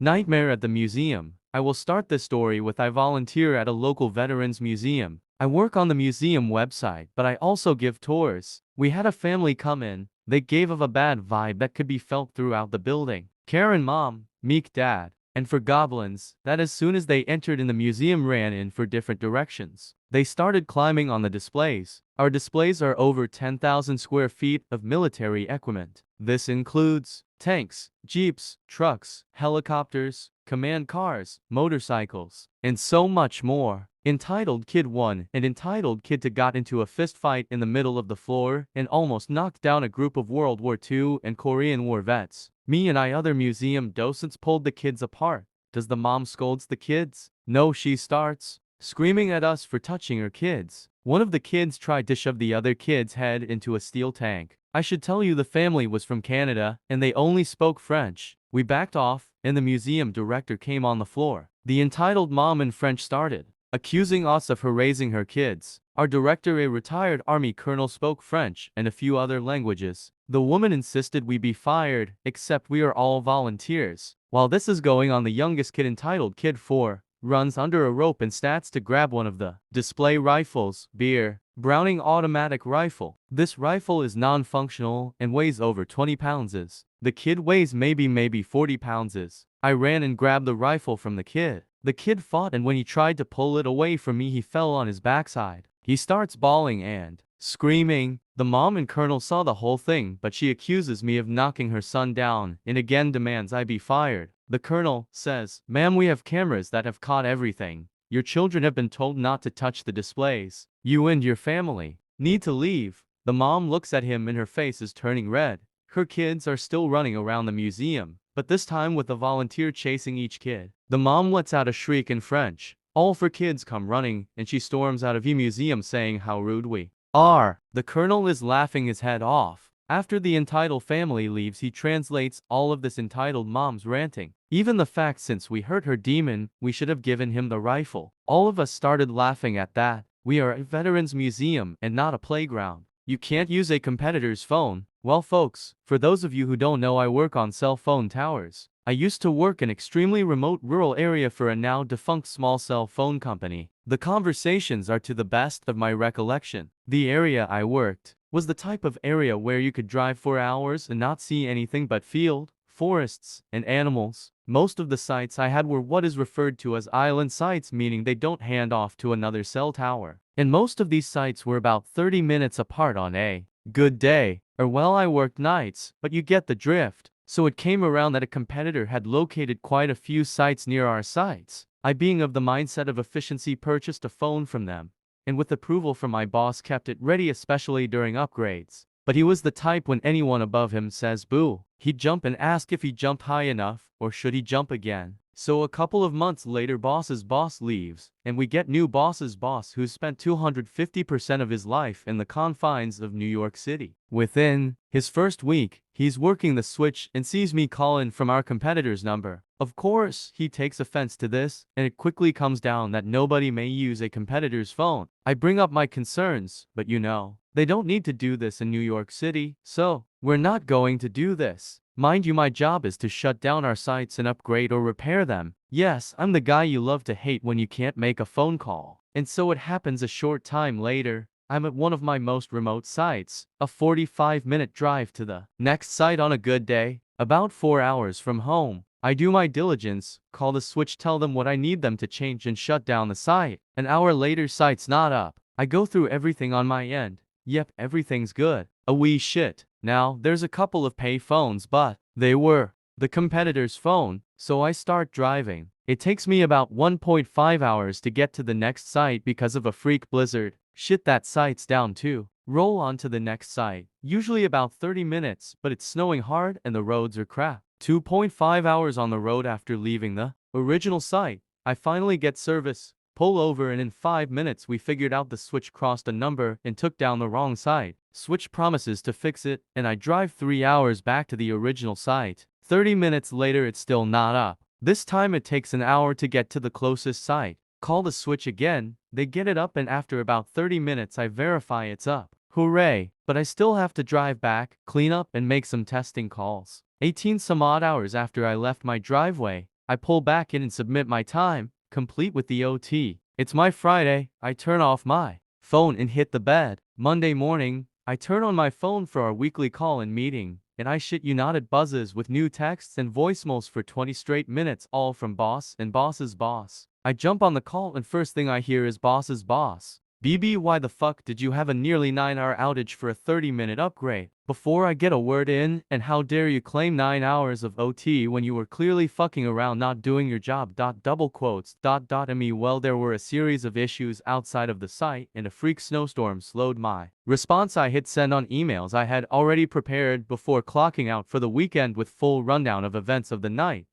Nightmare at the museum. I will start this story with I volunteer at a local veterans museum. I work on the museum website, but I also give tours. We had a family come in. They gave off a bad vibe that could be felt throughout the building. Karen mom, meek dad, and for goblins, that as soon as they entered in the museum ran in for different directions. They started climbing on the displays. Our displays are over 10,000 square feet of military equipment. This includes tanks, jeeps, trucks, helicopters, command cars, motorcycles, and so much more. Entitled Kid 1 and Entitled Kid 2 got into a fist fight in the middle of the floor and almost knocked down a group of World War II and Korean War vets. Me and other museum docents pulled the kids apart. Does the mom scolds the kids? No, she starts screaming at us for touching her kids. One of the kids tried to shove the other kid's head into a steel tank. I should tell you the family was from Canada, and they only spoke French. We backed off, and the museum director came on the floor. The entitled mom in French started accusing us of harassing her kids. Our director, a retired army colonel, spoke French and a few other languages. The woman insisted we be fired, except we are all volunteers. While this is going on, the youngest kid, entitled Kid 4, runs under a rope and starts to grab one of the display rifles, Browning automatic rifle. This rifle is non-functional and weighs over 20 pounds. The kid weighs maybe 40 pounds. I ran and grabbed the rifle from the kid. The kid fought, and when he tried to pull it away from me, he fell on his backside. He starts bawling and screaming. The mom and colonel saw the whole thing, but she accuses me of knocking her son down and again demands I be fired. The colonel says, "Ma'am, we have cameras that have caught everything. Your children have been told not to touch the displays. You and your family need to leave." The mom looks at him and her face is turning red. Her kids are still running around the museum, but this time with a volunteer chasing each kid. The mom lets out a shriek in French. All four kids come running, and she storms out of the museum saying how rude we are. The colonel is laughing his head off. After the entitled family leaves, he translates all of this entitled mom's ranting. Even the fact since we hurt her demon, we should have given him the rifle. All of us started laughing at that. We are a veterans museum and not a playground. You can't use a competitor's phone. Well folks, for those of you who don't know, I work on cell phone towers. I used to work in extremely remote rural area for a now defunct small cell phone company. The conversations are to the best of my recollection. The area I worked was the type of area where you could drive for hours and not see anything but field, forests, and animals. Most of the sites I had were what is referred to as island sites, meaning they don't hand off to another cell tower. And most of these sites were about 30 minutes apart on a good day. Or well, I worked nights, but you get the drift. So it came around that a competitor had located quite a few sites near our sites. I, being of the mindset of efficiency, purchased a phone from them, and with approval from my boss kept it ready, especially during upgrades. But he was the type when anyone above him says boo, he'd jump and ask if he jumped high enough, or should he jump again. So a couple of months later, boss's boss leaves, and we get new boss's boss, who spent 250% of his life in the confines of New York City. Within his first week, he's working the switch and sees me call in from our competitor's number. Of course, he takes offense to this, and it quickly comes down that nobody may use a competitor's phone. I bring up my concerns, but you know, they don't need to do this in New York City, so we're not going to do this. Mind you, my job is to shut down our sites and upgrade or repair them. Yes, I'm the guy you love to hate when you can't make a phone call. And so it happens a short time later, I'm at one of my most remote sites, a 45-minute drive to the next site on a good day, about 4 hours from home. I do my diligence, call the switch, tell them what I need them to change, and shut down the site. An hour later, site's not up. I go through everything on my end. Yep, everything's good. A wee shit. Now, there's a couple of pay phones, but they were the competitor's phone, so I start driving. It takes me about 1.5 hours to get to the next site because of a freak blizzard. Shit, that site's down too. Roll on to the next site. Usually about 30 minutes, but it's snowing hard and the roads are crap. 2.5 hours on the road after leaving the original site. I finally get service, pull over, and in 5 minutes we figured out the switch crossed a number and took down the wrong site. Switch promises to fix it, and I drive 3 hours back to the original site. 30 minutes later, it's still not up. This time it takes an hour to get to the closest site. Call the switch again, they get it up, and after about 30 minutes I verify it's up. Hooray! But I still have to drive back, clean up, and make some testing calls. 18 some odd hours after I left my driveway, I pull back in and submit my time, complete with the OT. It's my Friday. I turn off my phone and hit the bed. Monday morning, I turn on my phone for our weekly call and meeting, and I shit you not, it buzzes with new texts and voicemails for 20 straight minutes, all from boss and boss's boss. I jump on the call and first thing I hear is boss's boss. BB, why the fuck did you have a nearly 9-hour outage for a 30-minute upgrade? Before I get a word in, and how dare you claim 9 hours of OT when you were clearly fucking around not doing your job. Double quotes. Me. Well, there were a series of issues outside of the site, and a freak snowstorm slowed my response. I hit send on emails I had already prepared before clocking out for the weekend with full rundown of events of the night.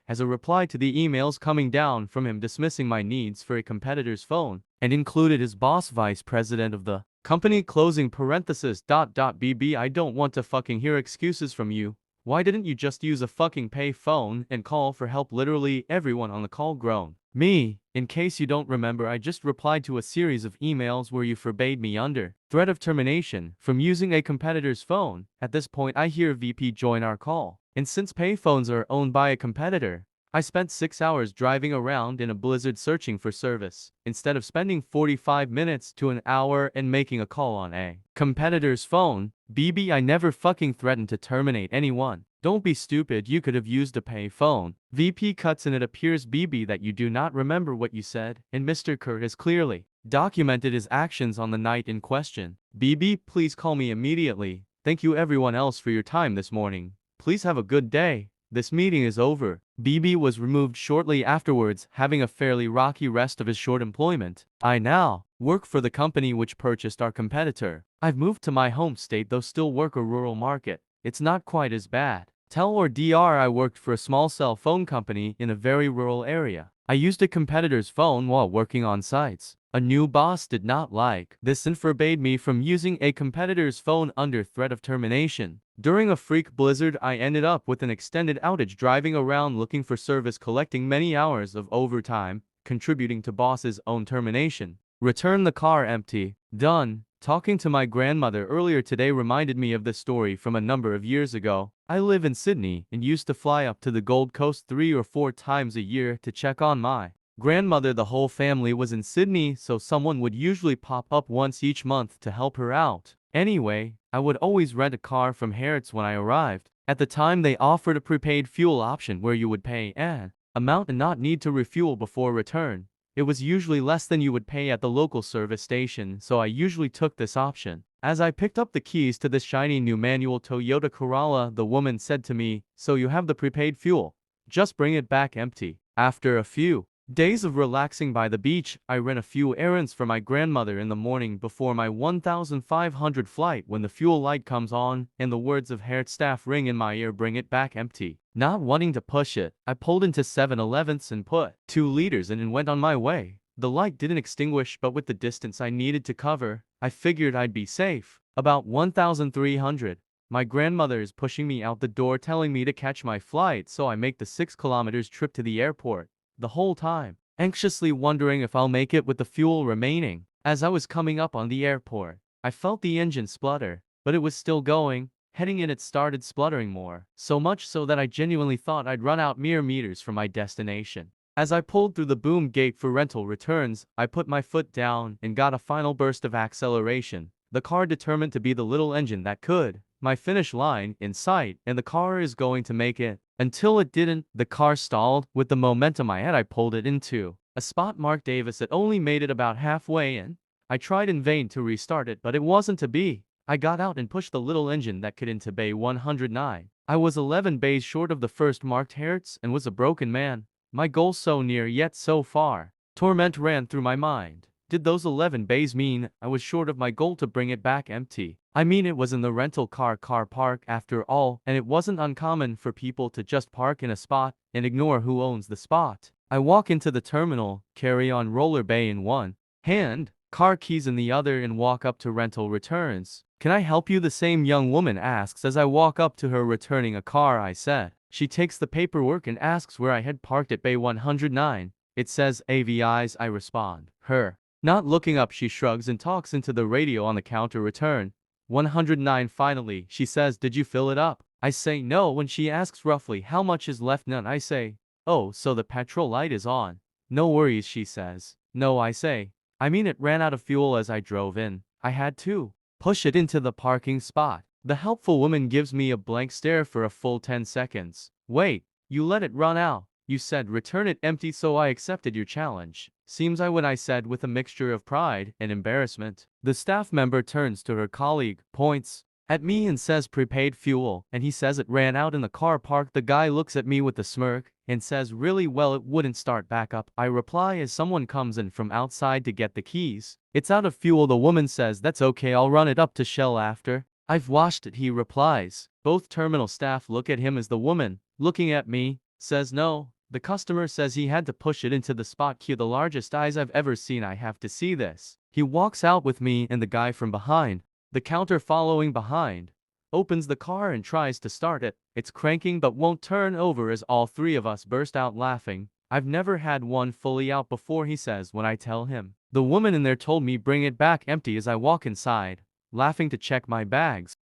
As a reply to the emails coming down from him dismissing my needs for a competitor's phone, and included his boss, vice president of the company, closing parenthesis. BB, I don't want to fucking hear excuses from you. Why didn't you just use a fucking pay phone and call for help? Literally everyone on the call groaned. Me, in case you don't remember, I just replied to a series of emails where you forbade me under threat of termination from using a competitor's phone. At this point I hear VP join our call. And since payphones are owned by a competitor, I spent 6 hours driving around in a blizzard searching for service, instead of spending 45 minutes to an hour and making a call on a competitor's phone. BB, I never fucking threatened to terminate anyone. Don't be stupid, you could have used a pay phone. VP cuts, and it appears, BB, that you do not remember what you said, and Mr. Kurt has clearly documented his actions on the night in question. BB, please call me immediately. Thank you everyone else for your time this morning. Please have a good day. This meeting is over. BB was removed shortly afterwards, having a fairly rocky rest of his short employment. I now work for the company which purchased our competitor. I've moved to my home state, though still work a rural market. It's not quite as bad. Tel or DR, I worked for a small cell phone company in a very rural area. I used a competitor's phone while working on sites. A new boss did not like this and forbade me from using a competitor's phone under threat of termination. During a freak blizzard, I ended up with an extended outage driving around looking for service, collecting many hours of overtime, contributing to boss's own termination. Return the car empty. Done. Talking to my grandmother earlier today reminded me of this story from a number of years ago. I live in Sydney and used to fly up to the Gold Coast 3 or 4 times a year to check on my grandmother. The whole family was in Sydney, so someone would usually pop up once each month to help her out. Anyway, I would always rent a car from Harrods when I arrived. At the time they offered a prepaid fuel option where you would pay an amount and not need to refuel before return. It was usually less than you would pay at the local service station, so I usually took this option. As I picked up the keys to this shiny new manual Toyota Corolla, the woman said to me, "So you have the prepaid fuel. Just bring it back empty." After a few days of relaxing by the beach, I ran a few errands for my grandmother in the morning before my 1500 flight. When the fuel light comes on and the words of Hertz staff ring in my ear, "Bring it back empty." Not wanting to push it, I pulled into 7-Eleven's and put 2 liters in and went on my way. The light didn't extinguish, but with the distance I needed to cover, I figured I'd be safe. About 1300. My grandmother is pushing me out the door, telling me to catch my flight, so I make the 6 kilometers trip to the airport. The whole time, anxiously wondering if I'll make it with the fuel remaining. As I was coming up on the airport, I felt the engine splutter, but it was still going. Heading in, it started spluttering more, so much so that I genuinely thought I'd run out mere meters from my destination. As I pulled through the boom gate for rental returns, I put my foot down and got a final burst of acceleration. The car determined to be the little engine that could. My finish line in sight, and the car is going to make it. Until it didn't, the car stalled. With the momentum I had, I pulled it into a spot marked Davis. It only made it about halfway in. I tried in vain to restart it, but it wasn't to be. I got out and pushed the little engine that could into bay 109. I was 11 bays short of the first marked Hertz and was a broken man. My goal so near yet so far. Torment ran through my mind. Did those 11 bays mean I was short of my goal to bring it back empty? I mean, it was in the rental car park after all, and it wasn't uncommon for people to just park in a spot and ignore who owns the spot. I walk into the terminal, carry on roller bay in one hand, car keys in the other, and walk up to rental returns. "Can I help you?" the same young woman asks as I walk up to her returning a car I said. She takes the paperwork and asks where I had parked at bay 109. "It says AVIs," I respond. Her not looking up, she shrugs and talks into the radio on the counter. "Return 109 finally," she says. "Did you fill it up?" I say no. When she asks roughly how much is left, "None," I say. Oh, so the petrol light is on. No worries, she says. No, I say. I mean it ran out of fuel as I drove in. I had to push it into the parking spot. The helpful woman gives me a blank stare for a full 10 seconds. Wait, you let it run out. You said return it empty, so I accepted your challenge. Seems I said with a mixture of pride and embarrassment. The staff member turns to her colleague, points at me and says prepaid fuel, and he says it ran out in the car park. The guy looks at me with a smirk and says really well it wouldn't start back up. I reply as someone comes in from outside to get the keys. It's out of fuel. The woman says that's okay, I'll run it up to Shell after. I've washed it, he replies. Both terminal staff look at him as the woman, looking at me, says no. The customer says he had to push it into the spot. Cue the largest eyes I've ever seen. I have to see this. He walks out with me and the guy from behind, the counter following behind, opens the car and tries to start it. It's cranking but won't turn over as all three of us burst out laughing. I've never had one fully out before, he says when I tell him. The woman in there told me bring it back empty as I walk inside, laughing to check my bags.